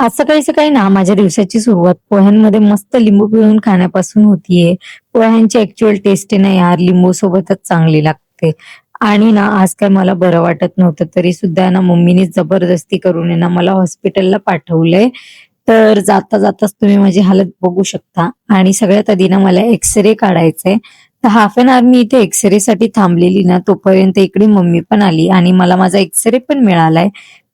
आज सकाळी सकाळी ना माझ्या दिवसाची सुरुवात पोह्यांमध्ये मस्त लिंबू पिळून खाण्यापासून होतीये. पोह्यांची ऍक्च्युअल टेस्ट आहे ना यार लिंबू सोबतच चांगली लागते. आणि ना आज काय मला बरं वाटत नव्हतं तरी सुद्धा ना मम्मीने जबरदस्ती करून आहे ना मला हॉस्पिटलला पाठवलंय. तर जाता जाताच तुम्ही माझी हालत बघू शकता आणि सगळ्यात आधी ना मला एक्सरे काढायचंय. तर हाफ एन आवर मी इथे एक्सरे साठी थांबलेली ना तोपर्यंत इकडे मम्मी पण आली आणि मला माझा एक्सरे पण मिळालाय.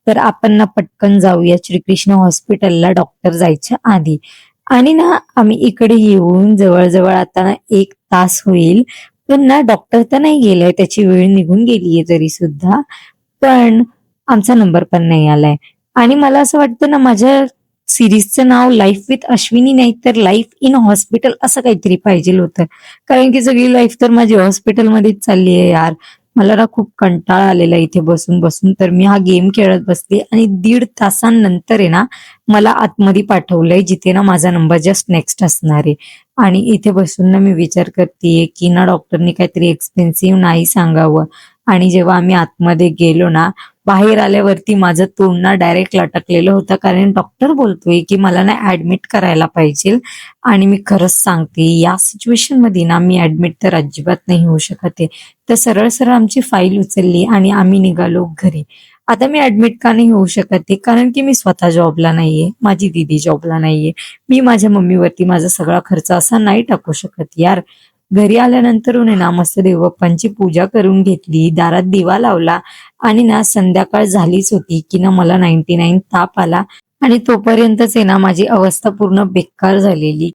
तर आपण ना पटकन जाऊया श्रीकृष्ण हॉस्पिटलला डॉक्टर जायच्या आधी. आणि ना आम्ही इकडे येऊन जवळ-जवळ आता ना 1 तास होईल. पण ना डॉक्टर तर नाही गेलाय, त्याची वेळ निघून गेलीये तरी सुद्धा. पण आमचा नंबर पण नाही आलाय. आणि मला असं वाटतं ना माझ्या सीरीजचं नाव लाईफ विथ अश्विनी नाही तर लाईफ इन हॉस्पिटल असं काहीतरी पाहिजेल होतं. कारण की सगळी लाईफ तर माझी हॉस्पिटलमध्येच चालली आहे यार. मला ना खूप कंटाळा आलेला इथे बसून-बसून तर मी हा गेम खेळत बसले आणि 1.5 तासांनंतर आहे ना मला आतमध्ये पाठवलंय जिथे ना माझा नंबर जस्ट नेक्स्ट असणार आहे. आणि इथे बसून ना मी विचार करतेय की ना डॉक्टरनी काहीतरी एक्सपेन्सिव्ह नाही सांगावं. आणि जेव्हा आम्ही आतमध्ये गेलो ना, बाहेर आल्यावरती माझं तोंड ना डायरेक्ट लटकलेलं होतं कारण डॉक्टर बोलतोय की मला ना ऍडमिट करायला पाहिजे. आणि मी खरंच सांगते या सिच्युएशन मध्ये ना मी ऍडमिट तर अजिबात नाही होऊ शकत आहे. तर सरळ सरळ आमची फाईल उचलली आणि आम्ही निघालो घरी. आता मी ऍडमिट का नाही होऊ शकत आहे कारण की मी स्वतः जॉबला नाहीये, माझी दीदी जॉबला नाहीये. मी माझ्या मम्मीवरती माझा सगळा खर्च असा नाही टाकू शकत यार. घरी आल्यानंतर ना मस्त देवबाप्पांची पूजा करून घेतली, दारात दिवा लावला आणि ना संध्याकाळ झालीच होती की ना मला 99 ताप आला आणि तोपर्यंतच आहे ना माझी अवस्था पूर्ण बेकार झालेली.